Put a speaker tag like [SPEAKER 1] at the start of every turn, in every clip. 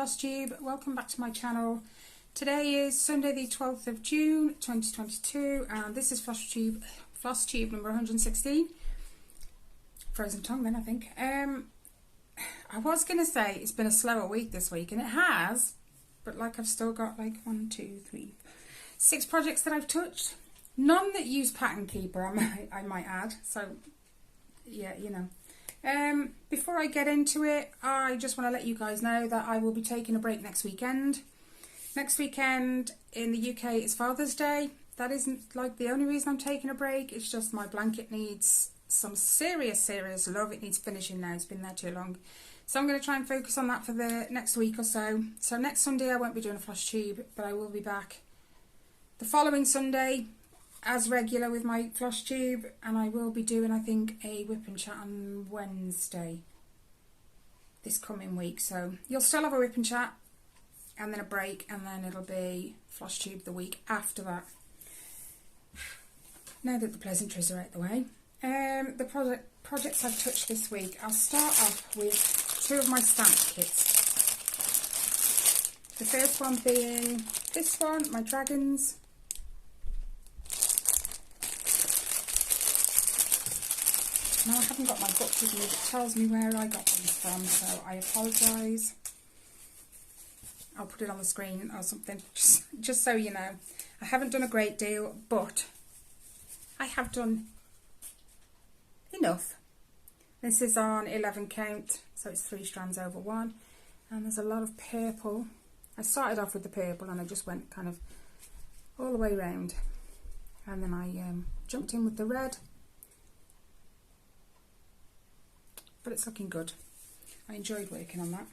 [SPEAKER 1] Flosstube. Welcome back to my channel. Today is Sunday the 12th of June 2022 and this is Flosstube number 116. Frozen tongue then I think. I was going to say it's been a slower week this week and it has, but like I've still got like 6 projects that I've touched. None that use Pattern Keeper I might add, so yeah, you know. Before I get into it, I just want to let you guys know that I will be taking a break next weekend. Next weekend in the UK is Father's Day. That isn't like the only reason I'm taking a break. It's just my blanket needs some serious love. It needs finishing now. It's been there too long. So I'm going to try and focus on that for the next week or so. So next Sunday I won't be doing a Flosstube, but I will be back the following Sunday as regular with my Flosstube, and I will be doing, I think, a whip and chat on Wednesday this coming week. So you'll still have a whip and chat and then a break, and then it'll be Flosstube the week after that. Now that the pleasantries are out the way, the projects I've touched this week, I'll start off with 2 of my stamp kits. The first one being this one, my dragons. Now I haven't got my book with me that tells me where I got these from, so I apologise. I'll put it on the screen or something, just so you know. I haven't done a great deal, but I have done enough. This is on 11 count, so it's 3 strands over 1, and there's a lot of purple. I started off with the purple and I just went kind of all the way around, and then I jumped in with the red. But it's looking good. I enjoyed working on that.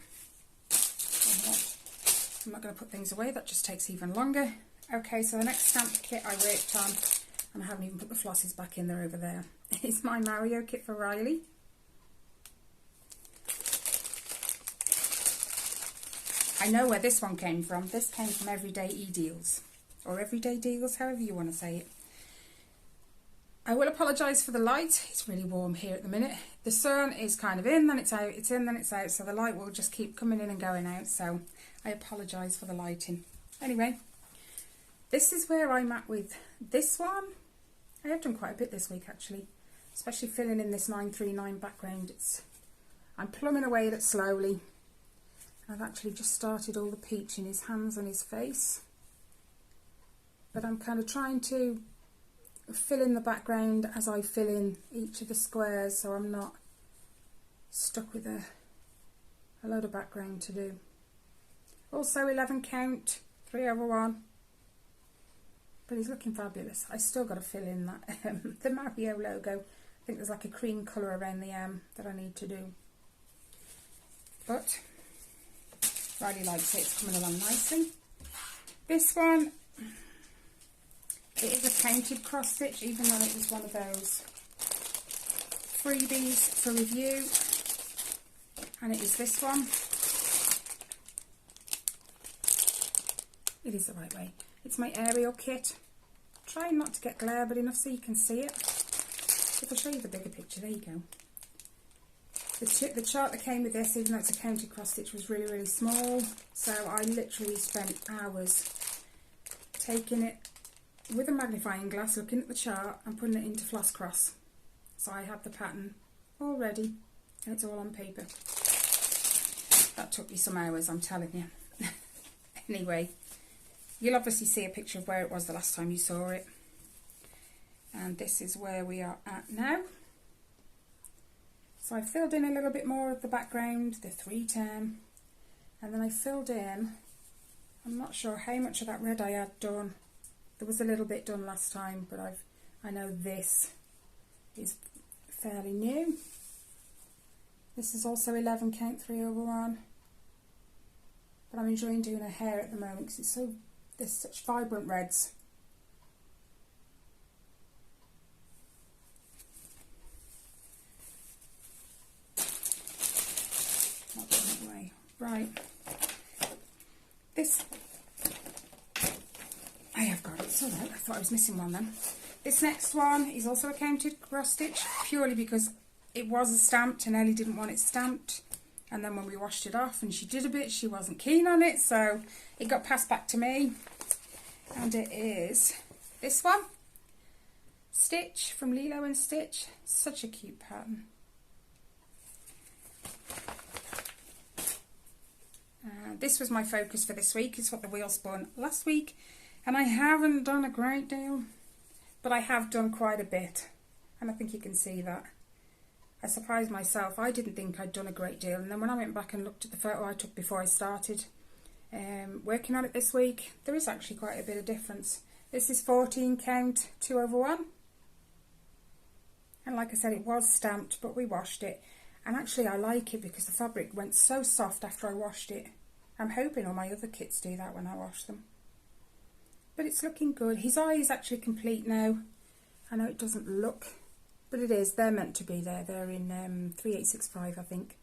[SPEAKER 1] I'm not going to put things away, that just takes even longer. Okay, so the next stamp kit I worked on, and I haven't even put the flosses back in there over there, is my Mario kit for Riley. I know where this one came from. This came from Everyday E-Deals, or Everyday Deals, however you want to say it. I will apologise for the light. It's really warm here at the minute. The sun is kind of in, then it's out, it's in, then it's out, so the light will just keep coming in and going out, so I apologise for the lighting. Anyway, this is where I'm at with this one. I have done quite a bit this week actually, especially filling in this 939 background. I'm plumbing away at it slowly. I've actually just started all the peach in his hands and his face, but I'm kind of trying to fill in the background as I fill in each of the squares, so I'm not stuck with a load of background to do. Also 11 count, 3 over 1, but he's looking fabulous. I still got to fill in that the Mario logo. I think there's like a cream colour around the M that I need to do, but Riley likes it. It's coming along nicely. This one, it is a counted cross stitch, even though it was one of those freebies for review, and it is this one. It is the right way. It's my aerial kit. Trying not to get glare, but enough so you can see it. If I show you the bigger picture, there you go. The chart that came with this, even though it's a counted cross stitch, was really small, so I literally spent hours taking it with a magnifying glass, looking at the chart and putting it into Floss Cross. So I have the pattern all ready and it's all on paper. That took me some hours, I'm telling you. Anyway, you'll obviously see a picture of where it was the last time you saw it. And this is where we are at now. So I filled in a little bit more of the background, the 310, and then I filled in, I'm not sure how much of that red I had done. There was a little bit done last time, but I know this is fairly new. This is also 11 count, 3 over 1. But I'm enjoying doing her hair at the moment because there's such vibrant reds. Not going away. Right. This, I have got it, it's alright, I thought I was missing one then. This next one is also a counted cross stitch, purely because it was stamped and Ellie didn't want it stamped. And then when we washed it off and she did a bit, she wasn't keen on it, so it got passed back to me. And it is this one, Stitch from Lilo and Stitch. Such a cute pattern. This was my focus for this week. It's what the wheel spun last week, and I haven't done a great deal, but I have done quite a bit, and I think you can see that. I surprised myself. I didn't think I'd done a great deal, and then when I went back and looked at the photo I took before I started working on it this week, there is actually quite a bit of difference. This is 14 count 2/1, and like I said, it was stamped, but we washed it, and actually I like it because the fabric went so soft after I washed it. I'm hoping all my other kits do that when I wash them. But it's looking good. His eye is actually complete now. I know it doesn't look, but it is. They're meant to be there. They're in 3865, I think.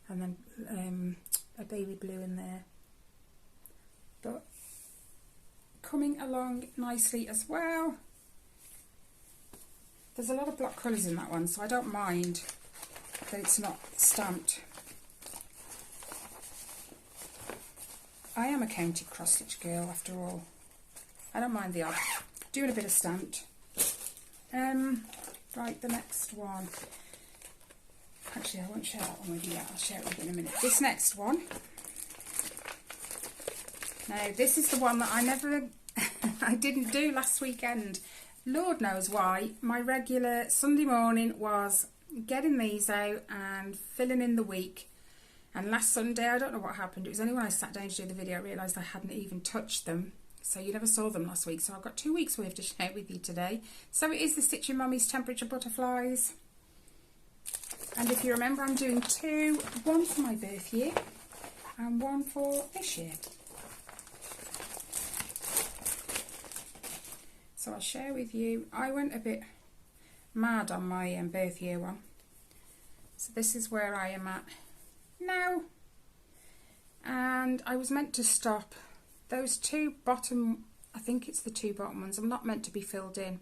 [SPEAKER 1] And then a baby blue in there. But coming along nicely as well. There's a lot of block colours in that one, so I don't mind that it's not stamped. I am a county cross-stitch girl after all. I don't mind the odd. Doing a bit of stamped. Right, the next one. Actually, I won't share that one with you yet. I'll share it with you in a minute. This next one. Now, this is the one that I never... I didn't do last weekend. Lord knows why. My regular Sunday morning was getting these out and filling in the week. And last Sunday, I don't know what happened. It was only when I sat down to do the video I realised I hadn't even touched them. So you never saw them last week. So I've got 2 weeks worth to share with you today. So it is the Stitching Mummy's Temperature Butterflies. And if you remember, I'm doing two. One for my birth year and one for this year. So I'll share with you. I went a bit mad on my birth year one. So this is where I am at now, and I was meant to stop. Those two bottom, I think it's the two bottom ones, I'm not meant to be filled in,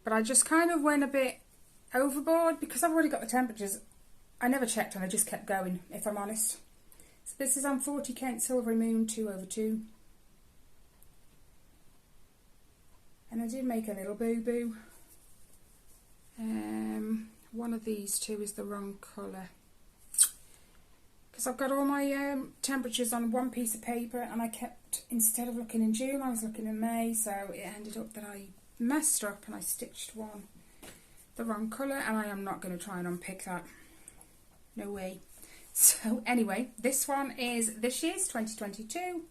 [SPEAKER 1] but I just kind of went a bit overboard because I've already got the temperatures. I never checked and I just kept going, if I'm honest. So this is on 40 count Silvery Moon 2/2, and I did make a little boo-boo. One of these two is the wrong colour. Because I've got all my temperatures on one piece of paper, and I kept, instead of looking in June, I was looking in May, so it ended up that I messed up and I stitched one the wrong colour, and I am not going to try and unpick that. No way. So anyway, this one is this year's 2022,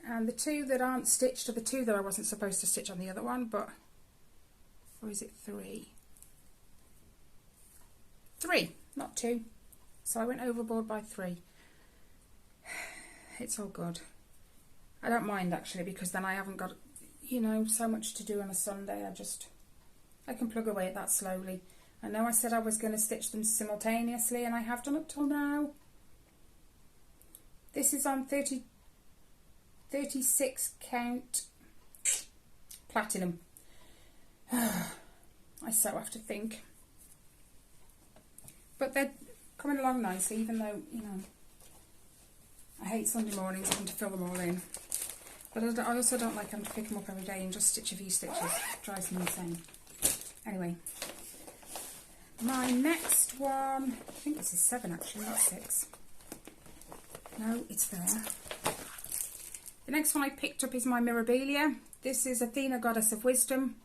[SPEAKER 1] and the two that aren't stitched are the two that I wasn't supposed to stitch on the other one, but, or is it three? Three, not two. So I went overboard by 3. It's all good. I don't mind actually, because then I haven't got, you know, so much to do on a Sunday. I can plug away at that slowly. I know I said I was going to stitch them simultaneously, and I have done up till now. This is on 36 count platinum. I so have to think. But they're coming along nicely, even though, you know, I hate Sunday mornings having to fill them all in. But I also don't like having to pick them up every day and just stitch a few stitches. It drives me insane. Anyway, my next one, I think this is 7 actually, not 6. No, it's there. The next one I picked up is my Mirabilia. This is Athena, Goddess of Wisdom.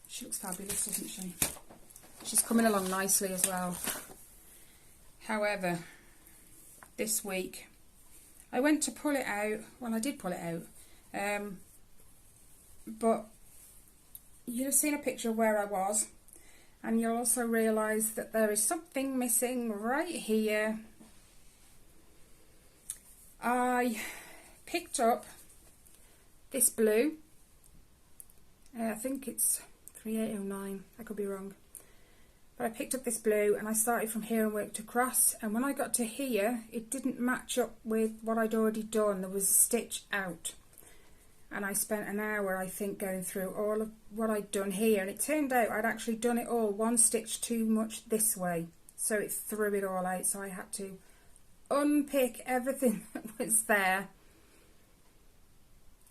[SPEAKER 1] She looks fabulous, doesn't she? She's coming along nicely as well. However, this week I went to pull it out. Well, I did pull it out. But you'll have seen a picture of where I was, and you'll also realise that there is something missing right here. I picked up this blue. I think it's 3809. I could be wrong. But I picked up this blue and I started from here and worked across, and when I got to here it didn't match up with what I'd already done. There was a stitch out, and I spent an hour, I think, going through all of what I'd done here, and it turned out I'd actually done it all one stitch too much this way, so it threw it all out. So I had to unpick everything that was there.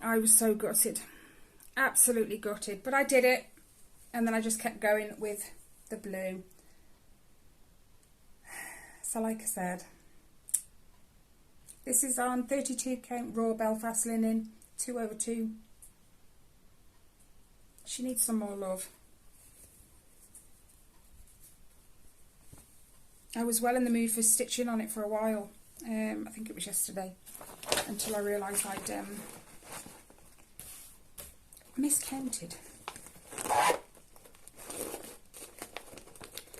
[SPEAKER 1] I was so gutted, absolutely gutted, but I did it, and then I just kept going with the blue. So like I said, this is on 32 count raw Belfast linen, 2/2. She needs some more love. I was well in the mood for stitching on it for a while. I think it was yesterday, until I realised I'd miscounted.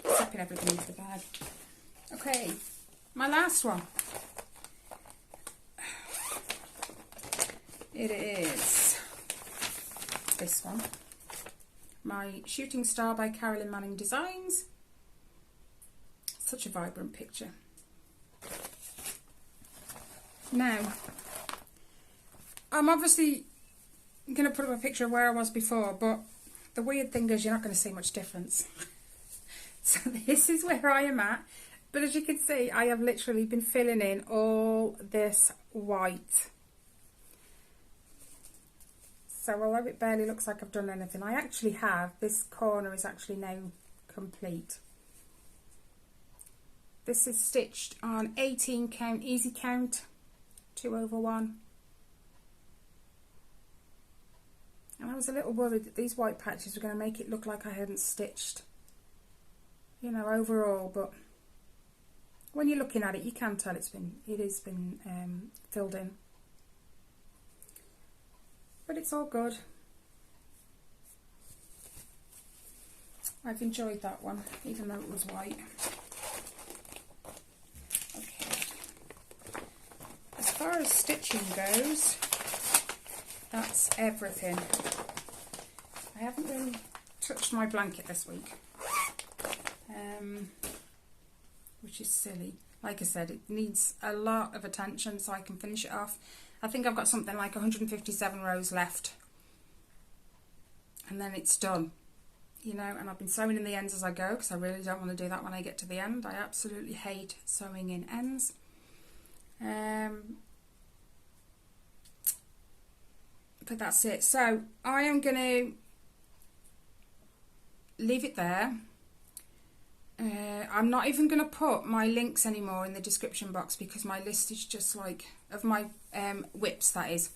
[SPEAKER 1] Slapping everything into the bag. Okay, my last one. It is this one. My Shooting Star by Carolyn Manning Designs. Such a vibrant picture. Now, I'm obviously going to put up a picture of where I was before, but the weird thing is you're not going to see much difference. So this is where I am at. But as you can see, I have literally been filling in all this white. So although it barely looks like I've done anything, I actually have. This corner is actually now complete. This is stitched on 18 count, easy count, 2/1. And I was a little worried that these white patches were going to make it look like I hadn't stitched, you know, overall, but when you're looking at it, you can tell it has been filled in. But it's all good. I've enjoyed that one, even though it was white. Okay. As far as stitching goes, that's everything. I haven't really touched my blanket this week, which is silly. Like I said, it needs a lot of attention so I can finish it off. I think I've got something like 157 rows left, and then it's done, you know, and I've been sewing in the ends as I go because I really don't want to do that when I get to the end. I absolutely hate sewing in ends. But that's it. So I am going to leave it there. I'm not even going to put my links anymore in the description box because my list is just like, of my whips that is,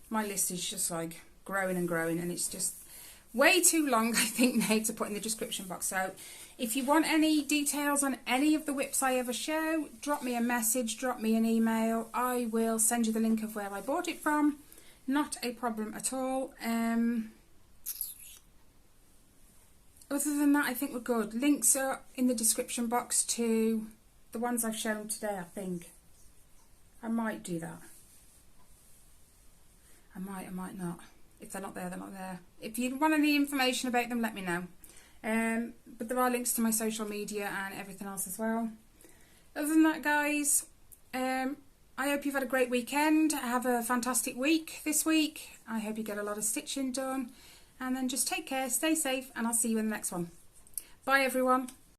[SPEAKER 1] my list is just like growing and growing, and it's just way too long I think now to put in the description box. So if you want any details on any of the whips I ever show, drop me a message, drop me an email. I will send you the link of where I bought it from. Not a problem at all. Other than that, I think we're good. Links are in the description box to the ones I've shown today, I think. I might do that. I might not. If they're not there, they're not there. If you want any information about them, let me know. But there are links to my social media and everything else as well. Other than that, guys, I hope you've had a great weekend. Have a fantastic week this week. I hope you get a lot of stitching done. And then just take care, stay safe, and I'll see you in the next one. Bye, everyone.